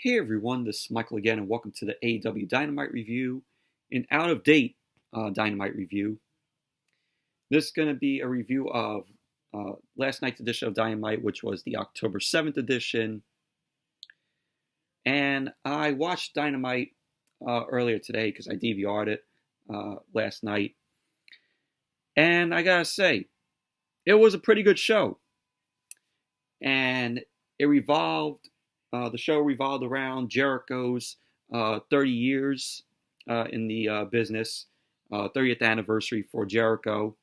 Hey everyone, this is Michael again, and welcome to the AEW Dynamite review, an out-of-date Dynamite review. This is going to be a review of last night's edition of Dynamite, which was the October 7th edition. And I watched Dynamite earlier today because I DVR'd it last night. And I gotta say, it was a pretty good show. And it the show revolved around Jericho's 30 years in the business, 30th anniversary for Jericho.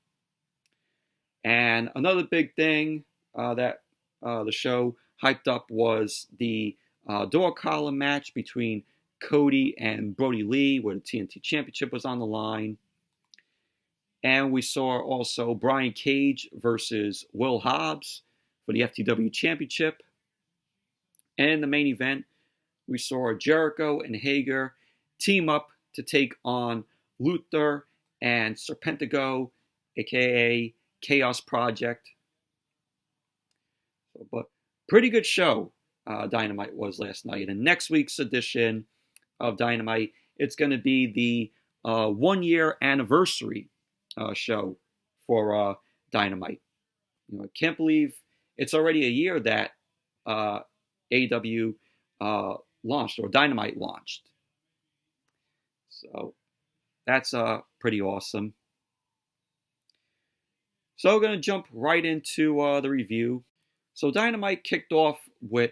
And another big thing that the show hyped up was the door column match between Cody and Brodie Lee, where the TNT Championship was on the line. And we saw also Brian Cage versus Will Hobbs for the FTW Championship. And in the main event, we saw Jericho and Hager team up to take on Luther and Serpentico, aka Chaos Project. But pretty good show Dynamite was last night. And next week's edition of Dynamite, it's going to be the 1-year anniversary show for Dynamite. I can't believe it's already a year that AEW launched, or Dynamite launched. So that's pretty awesome. So we're going to jump right into the review. So Dynamite kicked off with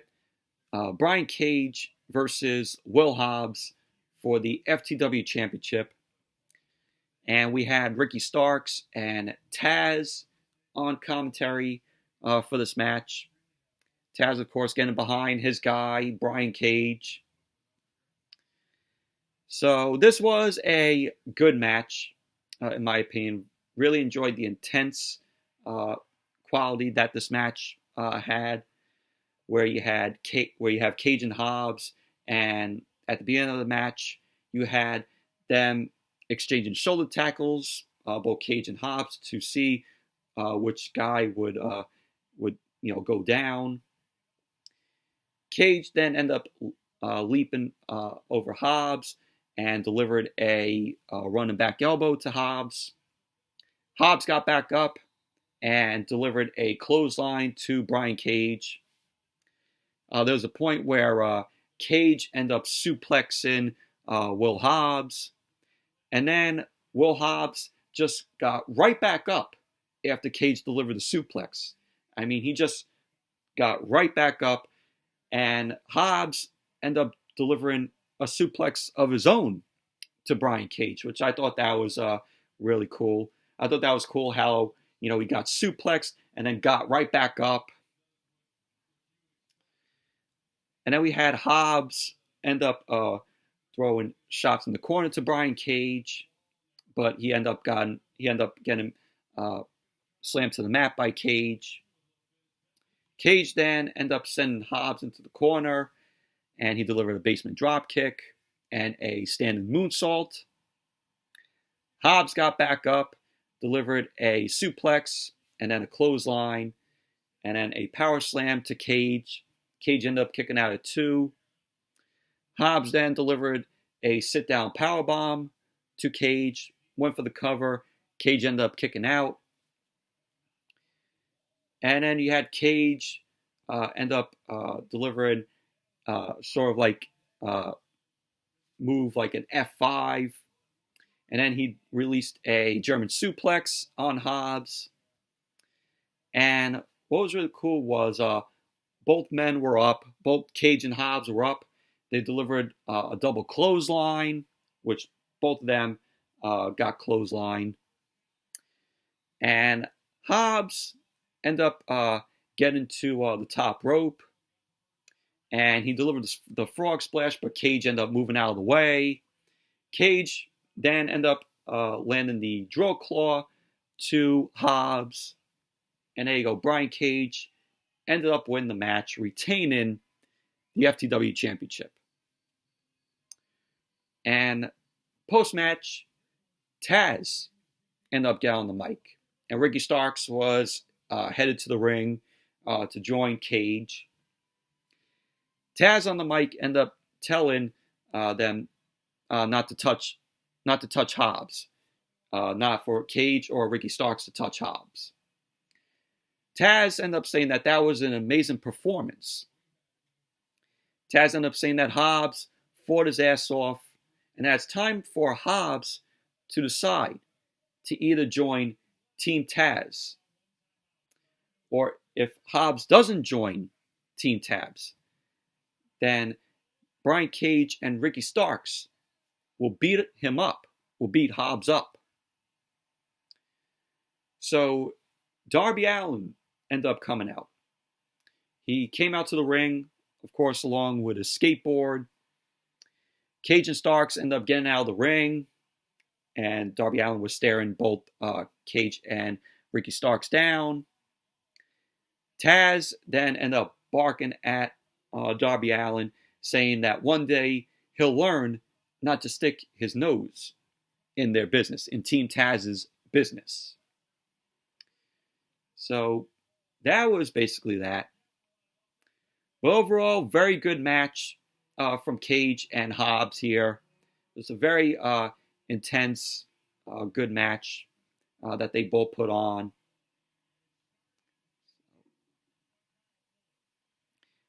Brian Cage versus Will Hobbs for the FTW Championship. And we had Ricky Starks and Taz on commentary for this match. Taz, of course, getting behind his guy, Brian Cage. So this was a good match, in my opinion. Really enjoyed the intense quality that this match had, where you have Cage and Hobbs, and at the beginning of the match, you had them exchanging shoulder tackles, both Cage and Hobbs, to see which guy would go down. Cage then ended up leaping over Hobbs and delivered a running back elbow to Hobbs. Hobbs got back up and delivered a clothesline to Brian Cage. There was a point where Cage ended up suplexing Will Hobbs. And then Will Hobbs just got right back up after Cage delivered the suplex. I mean, he just got right back up. And Hobbs ended up delivering a suplex of his own to Brian Cage, which I thought that was really cool. I thought that was cool how, he got suplexed and then got right back up. And then we had Hobbs end up throwing shots in the corner to Brian Cage, but he ended up getting slammed to the mat by Cage. Cage then ended up sending Hobbs into the corner, and he delivered a basement drop kick and a standing moonsault. Hobbs got back up, delivered a suplex, and then a clothesline, and then a power slam to Cage. Cage ended up kicking out at 2. Hobbs then delivered a sit-down powerbomb to Cage, went for the cover. Cage ended up kicking out. And then you had Cage end up delivering sort of like move like an F5. And then he released a German suplex on Hobbs. And what was really cool was both men were up. Both Cage and Hobbs were up. They delivered a double clothesline, which both of them got clothesline. And Hobbs ended up getting to the top rope, and he delivered the frog splash, but Cage ended up moving out of the way. Cage then ended up landing the drill claw to Hobbs, and there you go. Brian Cage ended up winning the match, retaining the FTW Championship. And post-match, Taz ended up getting on the mic, and Ricky Starks was headed to the ring to join Cage. Taz on the mic end up telling them not to touch Hobbs, not for Cage or Ricky Starks to touch Hobbs. Taz ended up saying that was an amazing performance. Taz ended up saying that Hobbs fought his ass off, and that it's time for Hobbs to decide to either join Team Taz, or if Hobbs doesn't join Team Taz, then Brian Cage and Ricky Starks will beat Hobbs up. So Darby Allin ended up coming out. He came out to the ring, of course, along with his skateboard. Cage and Starks ended up getting out of the ring, and Darby Allin was staring both Cage and Ricky Starks down. Taz then ended up barking at Darby Allin, saying that one day he'll learn not to stick his nose in their business, in Team Taz's business. So that was basically that. But overall, very good match from Cage and Hobbs here. It was a very intense, good match that they both put on.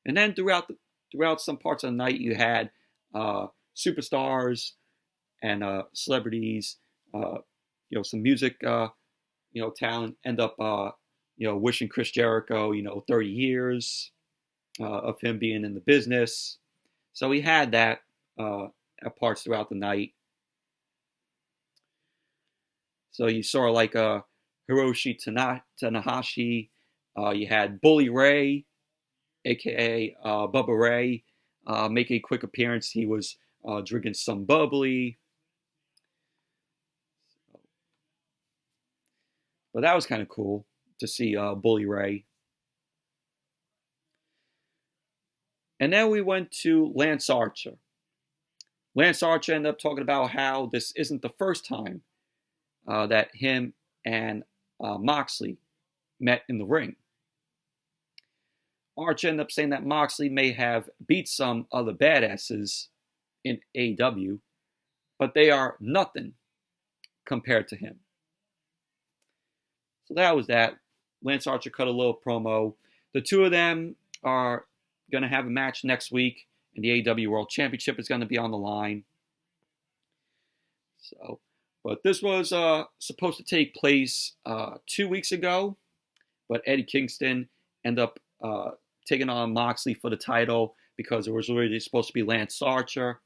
And then throughout some parts of the night, you had superstars and celebrities, some music, talent end up, wishing Chris Jericho, 30 years of him being in the business. So we had that at parts throughout the night. So you saw like Hiroshi Tanahashi. You had Bully Ray, a.k.a. Bubba Ray, make a quick appearance. He was drinking some bubbly. But that was kind of cool to see Bully Ray. And then we went to Lance Archer. Lance Archer ended up talking about how this isn't the first time that him and Moxley met in the ring. Archer ended up saying that Moxley may have beat some other badasses in AEW, but they are nothing compared to him. So that was that. Lance Archer cut a little promo. The two of them are going to have a match next week, and the AEW World Championship is going to be on the line. So, but this was supposed to take place 2 weeks ago, but Eddie Kingston ended up taking on Moxley for the title because it was already supposed to be Lance Archer.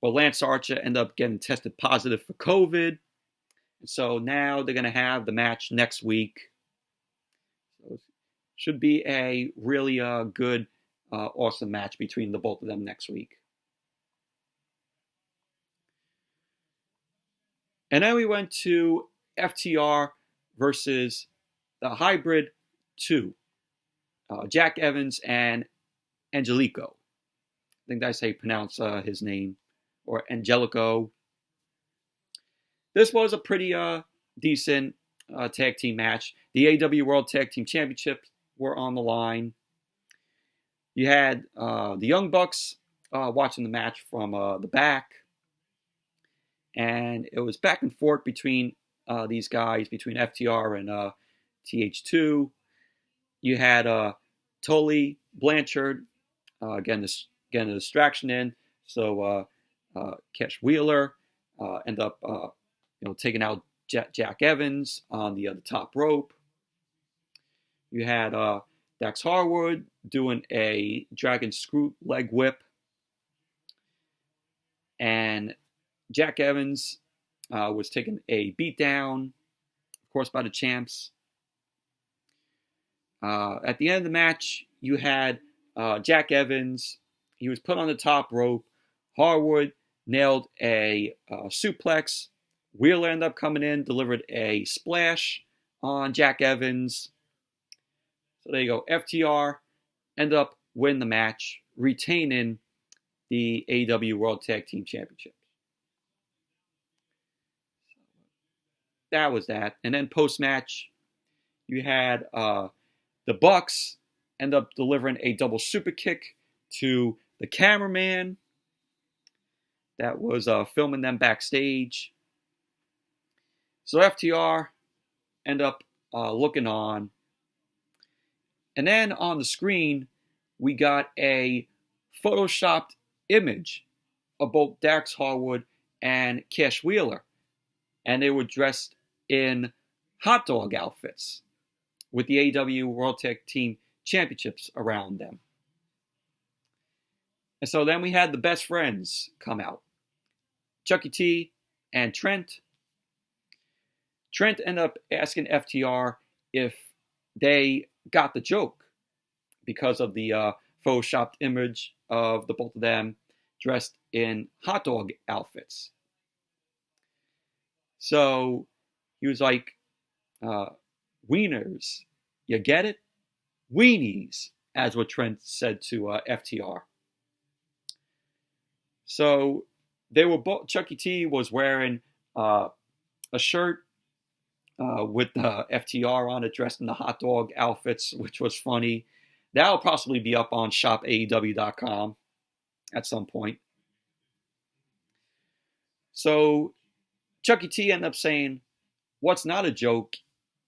But Lance Archer ended up getting tested positive for COVID. So now they're going to have the match next week. So it should be a really good, awesome match between the both of them next week. And then we went to FTR versus the Hybrid 2. Jack Evans and Angelico. I think that's how you pronounce his name. Or Angelico. This was a pretty decent tag team match. The AEW World Tag Team Championships were on the line. You had the Young Bucks watching the match from the back. And it was back and forth between these guys, between FTR and TH2. You had Tully Blanchard, again a distraction in. So Cash Wheeler ended up taking out Jack Evans on the top rope. You had Dax Harwood doing a dragon screw leg whip. And Jack Evans was taking a beatdown, of course, by the champs. At the end of the match, you had Jack Evans. He was put on the top rope. Harwood nailed a suplex. Wheeler ended up coming in, delivered a splash on Jack Evans. So there you go. FTR ended up winning the match, retaining the AEW World Tag Team Championship. That was that. And then post-match, you had the Bucks end up delivering a double super kick to the cameraman that was filming them backstage. So FTR end up looking on. And then on the screen, we got a photoshopped image of both Dax Harwood and Cash Wheeler. And they were dressed in hot dog outfits with the AEW World Tag Team Championships around them. And so then we had the best friends come out. Chucky T and Trent. Trent ended up asking FTR if they got the joke because of the photoshopped image of the both of them dressed in hot dog outfits. So he was like, wieners, you get it? Weenies, as what Trent said to FTR. So they were both. Chucky T was wearing a shirt with FTR on it, dressed in the hot dog outfits, which was funny. That'll possibly be up on shopaew.com at some point. So Chucky T ended up saying, what's not a joke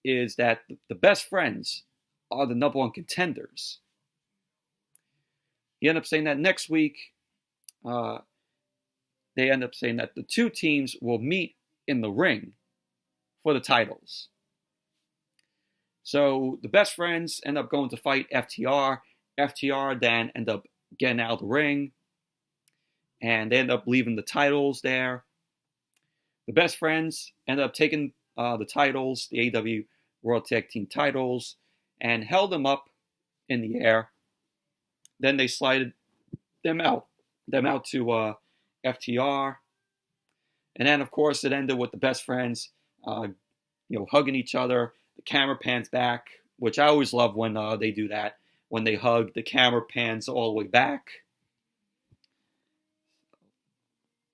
is that the best friends are the number one contenders. He ended up saying that next week, they end up saying that the two teams will meet in the ring for the titles. So the best friends end up going to fight FTR. FTR then end up getting out of the ring. And they end up leaving the titles there. The best friends end up taking the titles, the AEW World Tag Team titles, and held them up in the air. Then they slided them out to FTR. And then, of course, it ended with the best friends, hugging each other. The camera pans back, which I always love when they do that. When they hug, the camera pans all the way back.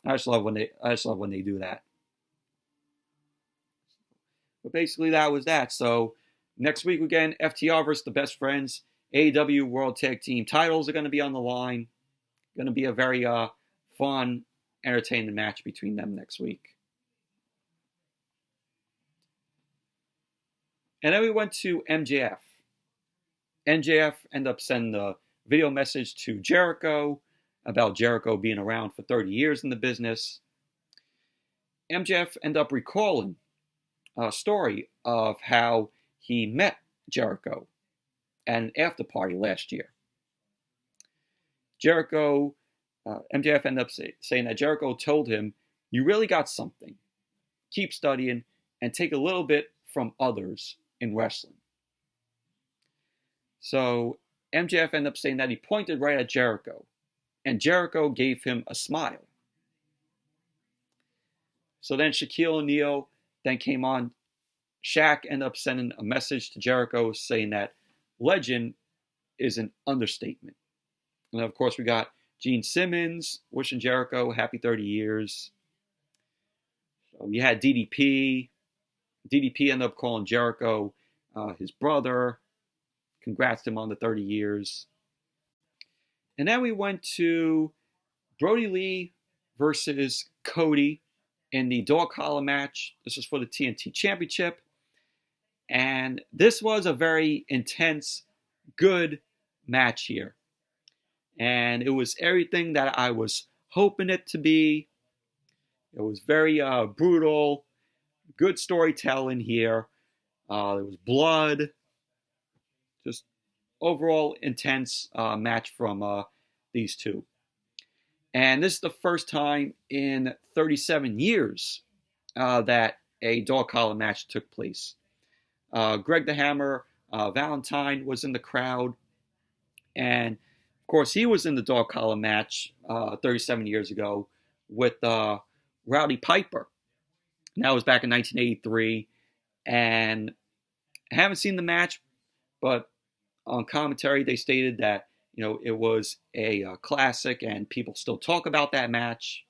I just love when they do that. But basically, that was that. So next week again, FTR versus the best friends. AEW World Tag Team titles are going to be on the line. Going to be a very fun, entertaining match between them next week. And then we went to MJF. MJF ended up sending a video message to Jericho about Jericho being around for 30 years in the business. MJF ended up recalling a story of how he met Jericho at an after party last year. MJF ended up saying that Jericho told him, you really got something. Keep studying and take a little bit from others in wrestling. So MJF ended up saying that he pointed right at Jericho, and Jericho gave him a smile. So then Shaquille O'Neal then came on. Shaq ended up sending a message to Jericho saying that legend is an understatement. And of course, we got Gene Simmons wishing Jericho happy 30 years. So you had DDP. DDP ended up calling Jericho his brother. Congrats to him on the 30 years. And then we went to Brodie Lee versus Cody in the dog collar match. This is for the TNT Championship. And this was a very intense, good match here. And it was everything that I was hoping it to be. It was very brutal, good storytelling here. There was blood. Just overall intense match from these two. And this is the first time in 37 years that a dog collar match took place. Greg the Hammer Valentine was in the crowd. And, of course, he was in the dog collar match 37 years ago with Rowdy Piper. And that was back in 1983. And I haven't seen the match, but on commentary they stated that it was a classic and people still talk about that match.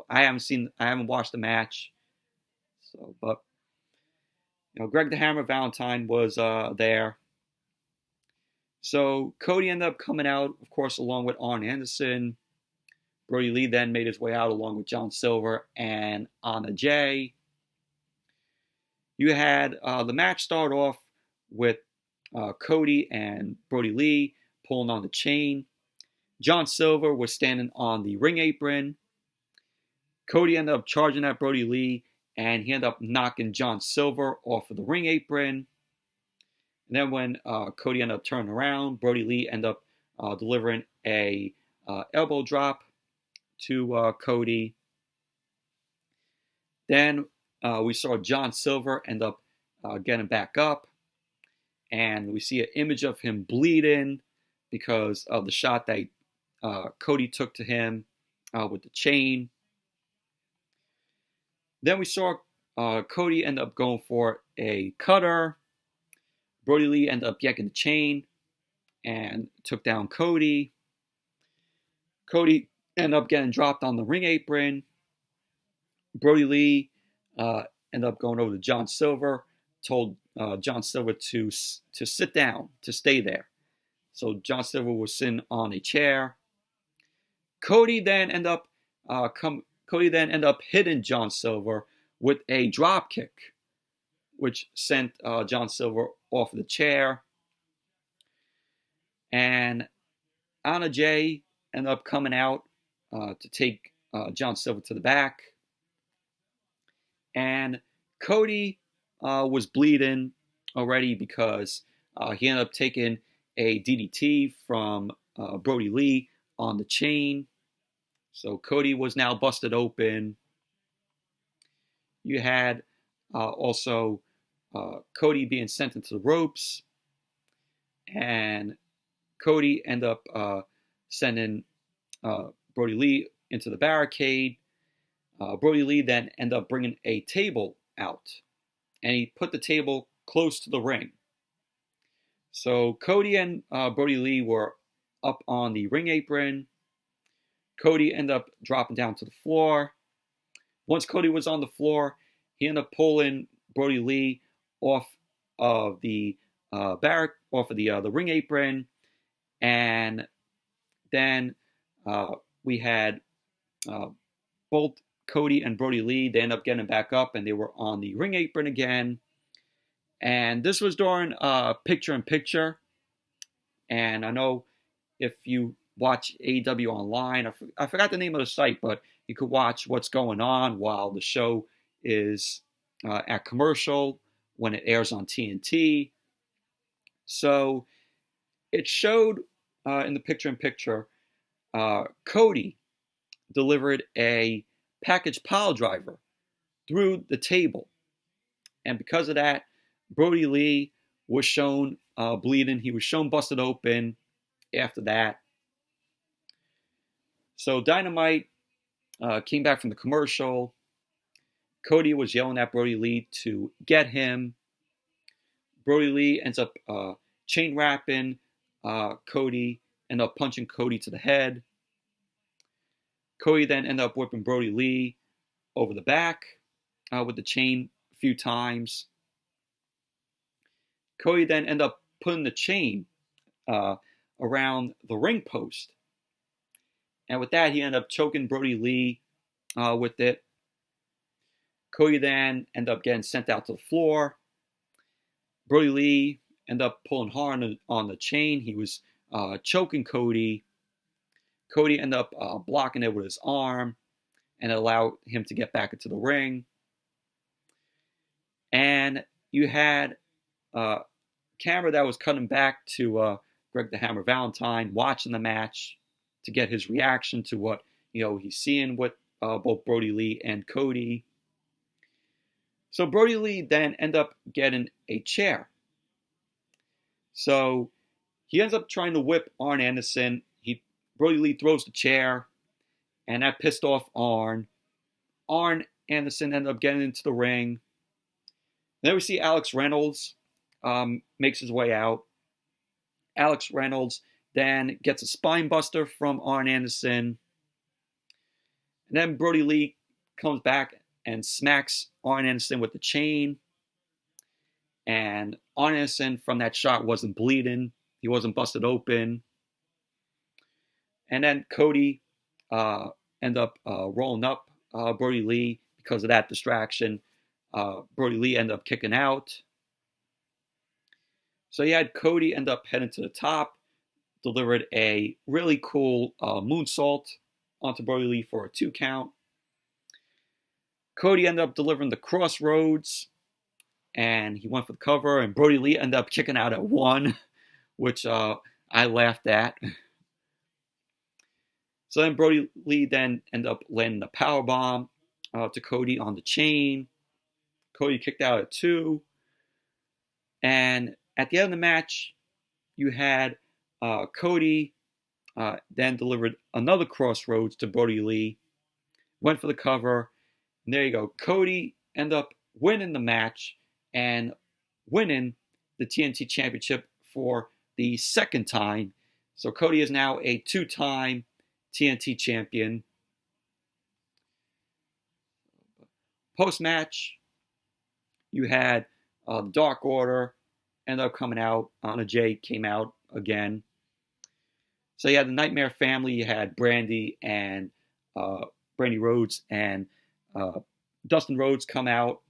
I haven't watched the match. So, but Greg the Hammer Valentine was there. So Cody ended up coming out, of course, along with Arn Anderson. Brodie Lee then made his way out along with John Silver and Anna Jay. You had the match start off with Cody and Brodie Lee pulling on the chain. John Silver was standing on the ring apron. Cody ended up charging at Brodie Lee, and he ended up knocking John Silver off of the ring apron. And then when Cody ended up turning around, Brodie Lee ended up delivering a elbow drop to Cody. Then we saw John Silver end up getting back up, and we see an image of him bleeding because of the shot that Cody took to him with the chain. Then we saw Cody end up going for a cutter. Brodie Lee ended up yanking the chain and took down Cody. Cody ended up getting dropped on the ring apron. Brodie Lee ended up going over to John Silver, told John Silver to sit down, to stay there. So John Silver was sitting on a chair. Cody then ended up hitting John Silver with a drop kick, which sent John Silver off the chair. And Anna Jay ended up coming out to take John Silver to the back. And Cody was bleeding already because he ended up taking a DDT from Brodie Lee on the chain. So Cody was now busted open. You had also Cody being sent into the ropes. And Cody ended up sending Brodie Lee into the barricade. Brodie Lee then ended up bringing a table out, and he put the table close to the ring. So Cody and Brodie Lee were up on the ring apron. Cody ended up dropping down to the floor. Once Cody was on the floor, he ended up pulling Brodie Lee off of the the ring apron, and then we had both Cody and Brodie Lee. They ended up getting back up, and they were on the ring apron again. And this was during picture-in-picture. And I know if you watch AEW online, I forgot the name of the site, but you could watch what's going on while the show is at commercial when it airs on TNT. So it showed in the picture-in-picture, Cody delivered a package pile driver through the table. And because of that, Brodie Lee was shown bleeding. He was shown busted open after that. So Dynamite came back from the commercial. Cody was yelling at Brodie Lee to get him. Brodie Lee ends up chain wrapping Cody, end up punching Cody to the head. Cody then ended up whipping Brodie Lee over the back with the chain a few times. Cody then ended up putting the chain around the ring post. And with that, he ended up choking Brodie Lee with it. Cody then ended up getting sent out to the floor. Brodie Lee ended up pulling hard on the chain. He was choking Cody. Cody ended up blocking it with his arm and allowed him to get back into the ring. And you had a camera that was cutting back to Greg the Hammer Valentine watching the match to get his reaction to what he's seeing with both Brodie Lee and Cody. So Brodie Lee then ended up getting a chair. So he ends up trying to whip Arn Anderson. Brodie Lee throws the chair, and that pissed off Arn. Arn Anderson ended up getting into the ring. Then we see Alex Reynolds makes his way out. Alex Reynolds then gets a spine buster from Arn Anderson. And then Brodie Lee comes back and smacks Arn Anderson with the chain. And Arn Anderson from that shot wasn't bleeding. He wasn't busted open. And then Cody ended up rolling up Brodie Lee because of that distraction. Brodie Lee ended up kicking out. So you had Cody end up heading to the top, delivered a really cool moonsault onto Brodie Lee for a 2 count. Cody ended up delivering the crossroads, and he went for the cover, and Brodie Lee ended up kicking out at 1, which I laughed at. So then Brodie Lee then ended up landing a powerbomb to Cody on the chain. Cody kicked out at 2. And at the end of the match, you had Cody then delivered another crossroads to Brodie Lee, went for the cover, and there you go. Cody ended up winning the match and winning the TNT Championship for the 2nd time. So Cody is now a 2-time TNT champion. Post-match, you had the Dark Order ended up coming out. Anna Jay came out again. So you had the Nightmare Family. You had Brandy and Brandy Rhodes and Dustin Rhodes come out.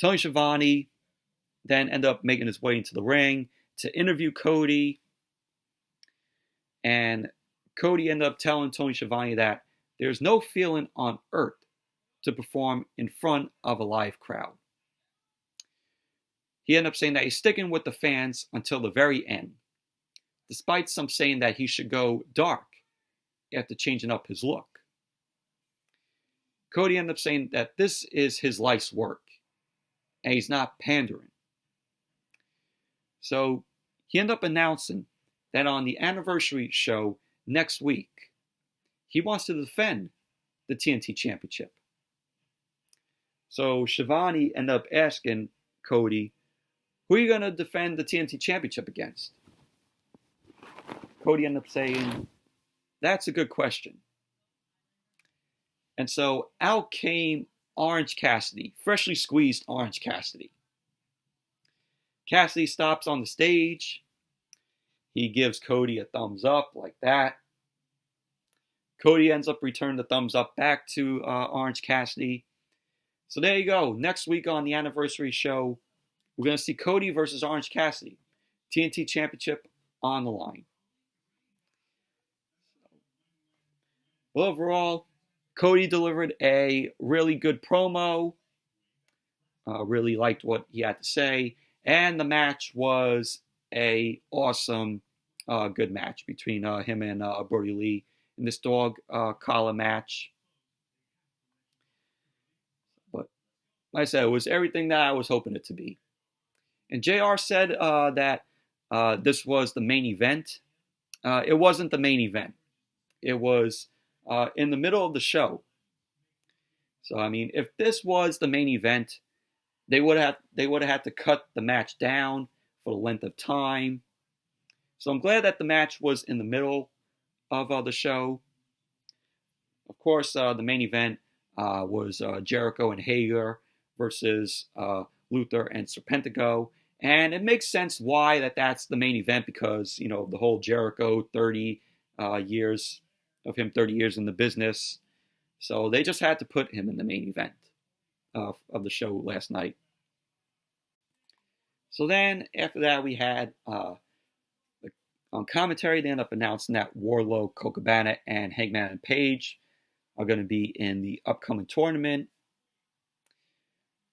Tony Schiavone then ended up making his way into the ring to interview Cody. And Cody ended up telling Tony Schiavone that there's no feeling on earth to perform in front of a live crowd. He ended up saying that he's sticking with the fans until the very end, despite some saying that he should go dark after changing up his look. Cody ended up saying that this is his life's work, and he's not pandering. So he ended up announcing that on the anniversary show next week, he wants to defend the TNT Championship. So Schiavone ended up asking Cody, who are you going to defend the TNT Championship against? Cody ended up saying, that's a good question. And so out came Orange Cassidy, freshly squeezed Orange Cassidy. Cassidy stops on the stage. He gives Cody a thumbs up like that. Cody ends up returning the thumbs up back to Orange Cassidy. So there you go. Next week on the anniversary show, we're going to see Cody versus Orange Cassidy. TNT Championship on the line. Well, overall, Cody delivered a really good promo. Really liked what he had to say. And the match was a awesome, good match between him and Brodie Lee in this dog collar match. But like I said, it was everything that I was hoping it to be. And JR said that this was the main event. It wasn't the main event. It was in the middle of the show. So, I mean, if this was the main event, they would have had to cut the match down for the length of time. So I'm glad that the match was in the middle of the show. Of course, the main event was Jericho and Hager versus Luther and Serpentico. And it makes sense why that's the main event because, you know, the whole Jericho 30 years of him, 30 years in the business. So they just had to put him in the main event of the show last night. So then after that, we had on commentary, they ended up announcing that Wardlow, Colt Cabana, and Hangman and Page are going to be in the upcoming tournament.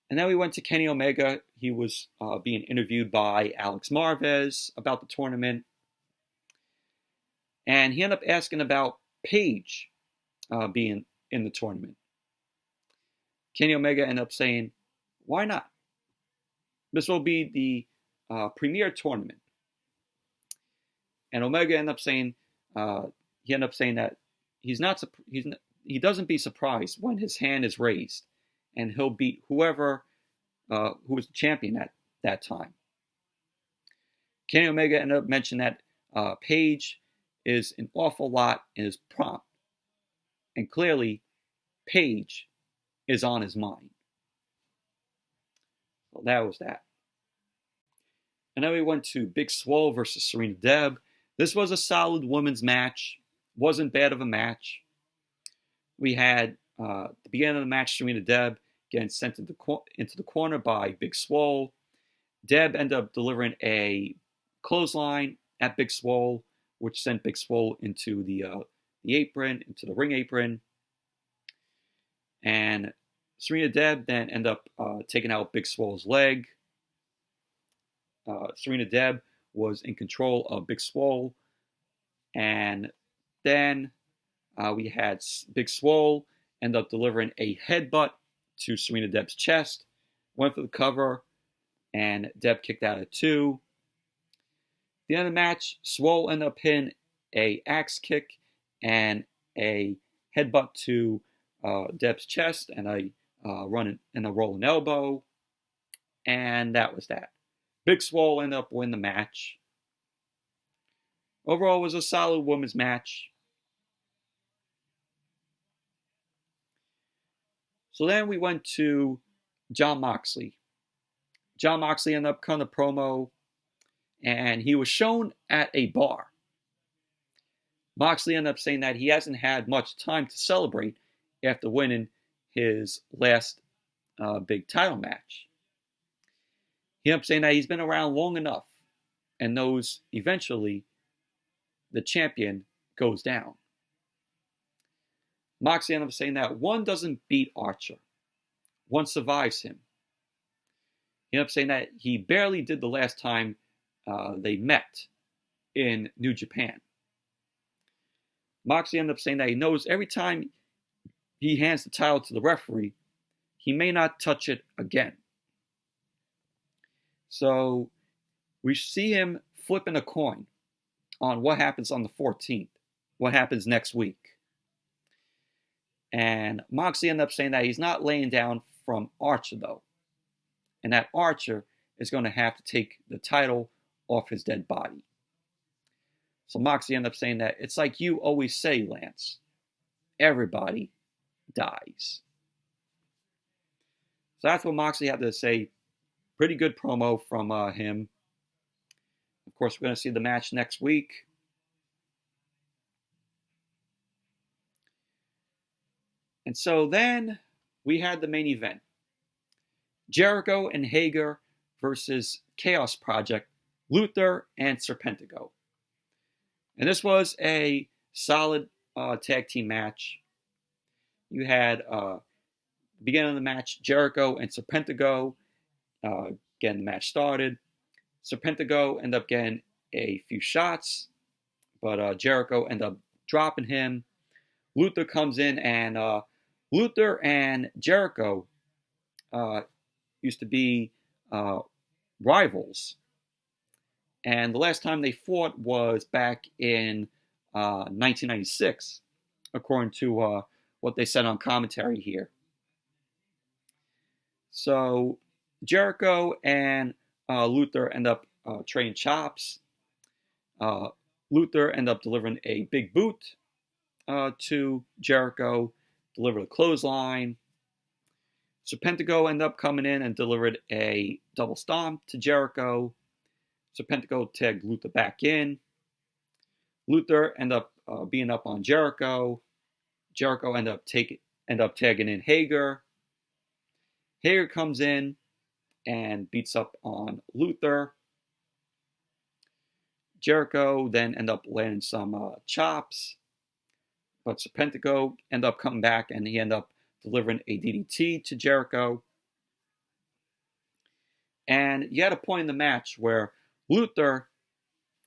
And then we went to Kenny Omega. He was being interviewed by Alex Marvez about the tournament. And he ended up asking about Page being in the tournament. Kenny Omega ended up saying, why not? This will be the premier tournament. And Omega ended up saying, that he doesn't be surprised when his hand is raised, and he'll beat whoever who was the champion at that time. Kenny Omega ended up mentioning that Page is an awful lot and is prompt, and clearly Page is on his mind. So that was that. And then we went to Big Swole versus Serena Debb. This was a solid women's match. Wasn't bad of a match. We had the beginning of the match, Serena Debb getting sent into the corner by Big Swole. Debb ended up delivering a clothesline at Big Swole, which sent Big Swole into the apron, into the ring apron. And Serena Debb then ended up taking out Big Swole's leg. Serena Debb was in control of Big Swole. And then we had Big Swole end up delivering a headbutt to Serena Debb's chest. Went for the cover, and Debb kicked out at 2. At the end of the match, Swole ended up hitting a axe kick and a headbutt to Debb's chest and a rolling elbow. And that was that. Big Swole ended up winning the match. Overall, it was a solid women's match. So then we went to Jon Moxley. Jon Moxley ended up cutting a promo, and he was shown at a bar. Moxley ended up saying that he hasn't had much time to celebrate after winning his last big title match. He ended up saying that he's been around long enough and knows eventually the champion goes down. Moxley ended up saying that one doesn't beat Archer. One survives him. He ended up saying that he barely did the last time they met in New Japan. Moxley ended up saying that he knows every time he hands the title to the referee, he may not touch it again. So we see him flipping a coin on what happens on the 14th, what happens next week. And Moxley ended up saying that he's not laying down from Archer, though. And that Archer is going to have to take the title off his dead body. So Moxley ended up saying that it's like you always say, Lance, everybody dies. So that's what Moxley had to say. Pretty good promo from him. Of course, we're going to see the match next week. And so then we had the main event. Jericho and Hager versus Chaos Project, Luther and Serpentico. And this was a solid tag team match. You had beginning of the match, Jericho and Serpentico getting the match started. Serpentico ended up getting a few shots, but Jericho ended up dropping him. Luther comes in, and Luther and Jericho used to be rivals. And the last time they fought was back in 1996, according to what they said on commentary here. So Jericho and Luther end up trading chops. Luther ended up delivering a big boot to Jericho, delivered a clothesline. Serpentico ended up coming in and delivered a double stomp to Jericho. Serpentico tagged Luther back in. Luther ended up being up on Jericho. Jericho ended up tagging in Hager. Hager comes in and beats up on Luther. Jericho then ended up landing some chops. But Serpentico ended up coming back, and he ended up delivering a DDT to Jericho. And you had a point in the match where Luther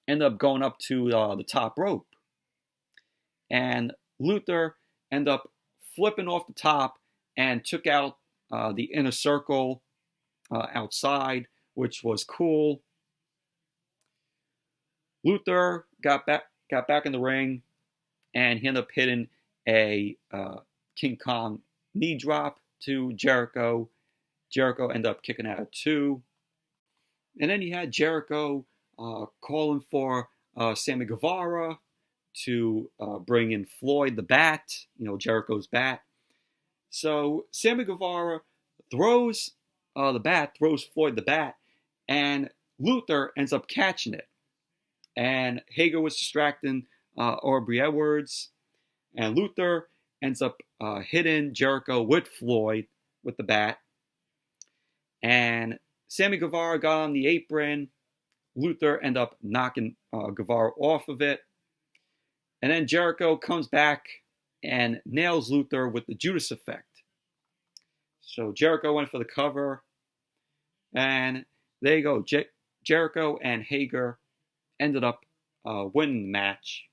ended up going up to the top rope. And Luther ended up flipping off the top and took out the inner circle outside, which was cool. Luther got back in the ring, and he ended up hitting a King Kong knee drop to Jericho. Jericho ended up kicking out at 2. And then you had Jericho calling for Sammy Guevara to bring in Floyd the Bat, Jericho's bat. So Sammy Guevara throws the bat, throws Floyd the Bat, and Luther ends up catching it. And Hager was distracting Aubrey Edwards. And Luther ends up hitting Jericho with Floyd with the bat. And Sammy Guevara got on the apron. Luther ended up knocking Guevara off of it. And then Jericho comes back and nails Luther with the Judas effect. So Jericho went for the cover. And there you go. Jericho and Hager ended up winning the match.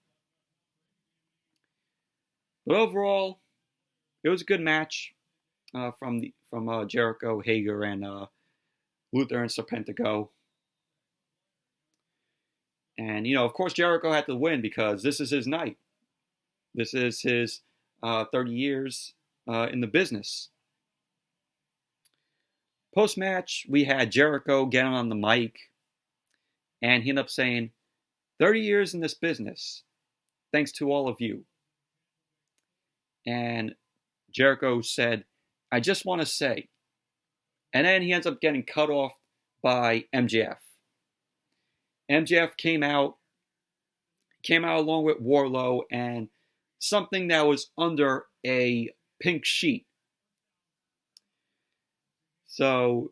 But overall, it was a good match from Jericho, Hager, and Luther and Serpentico. And, of course, Jericho had to win because this is his night. This is his 30 years in the business. Post-match, we had Jericho getting on the mic, and he ended up saying, 30 years in this business, thanks to all of you. And Jericho said, I just want to say. And then he ends up getting cut off by MJF. MJF came out along with Wardlow and something that was under a pink sheet. So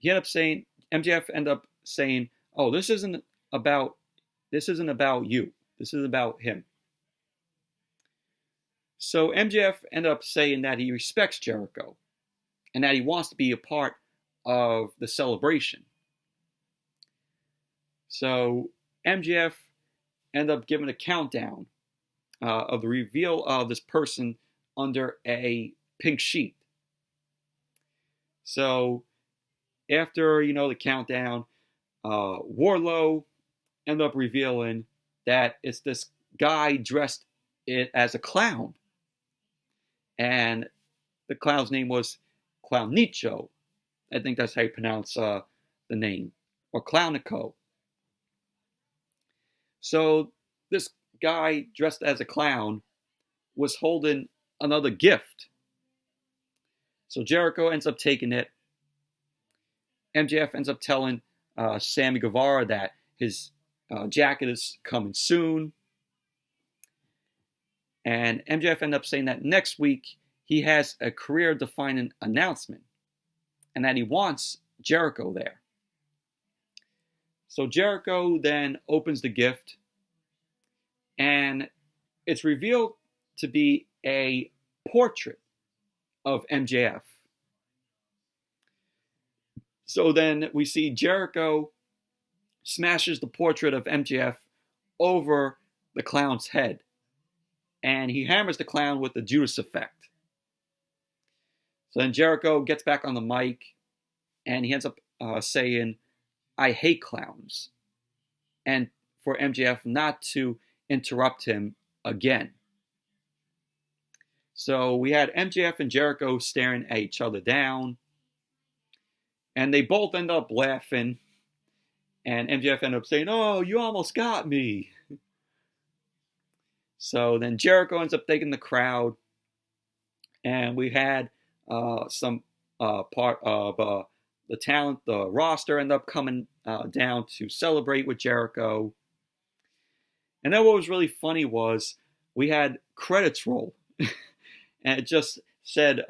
MJF ended up saying, oh, this isn't about you. This is about him. So MJF ended up saying that he respects Jericho and that he wants to be a part of the celebration. So MJF ended up giving a countdown of the reveal of this person under a pink sheet. So after, the countdown, Wardlow ended up revealing that it's this guy dressed as a clown. And the clown's name was Clownicho. I think that's how you pronounce the name. Or Clownico. So this guy dressed as a clown was holding another gift. So Jericho ends up taking it. MJF ends up telling Sammy Guevara that his jacket is coming soon. And MJF ended up saying that next week he has a career-defining announcement and that he wants Jericho there. So Jericho then opens the gift and it's revealed to be a portrait of MJF. So then we see Jericho smashes the portrait of MJF over the clown's head. And he hammers the clown with the Judas effect. So then Jericho gets back on the mic and he ends up saying, I hate clowns. And for MJF not to interrupt him again. So we had MJF and Jericho staring at each other down. And they both end up laughing. And MJF ended up saying, oh, you almost got me. So then Jericho ends up taking the crowd. And we had some part of the talent, the roster, end up coming down to celebrate with Jericho. And then what was really funny was we had credits roll. And it just said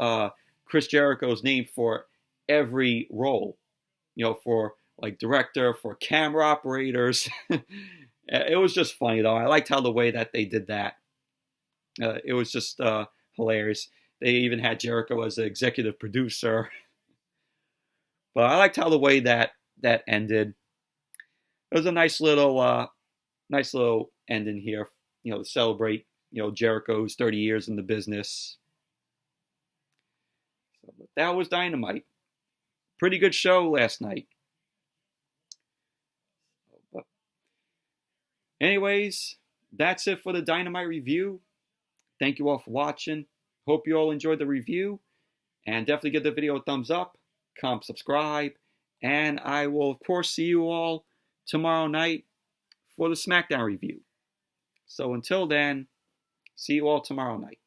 Chris Jericho's name for every role. For like director, for camera operators. It was just funny, though. I liked how the way that they did that. It was just hilarious. They even had Jericho as the executive producer. But I liked how the way that ended. It was a nice little ending here, to celebrate, Jericho's 30 years in the business. So, but that was Dynamite. Pretty good show last night. But anyways, that's it for the Dynamite review. Thank you all for watching. Hope you all enjoyed the review. And definitely give the video a thumbs up, comment, subscribe. And I will, of course, see you all tomorrow night for the SmackDown review. So until then, see you all tomorrow night.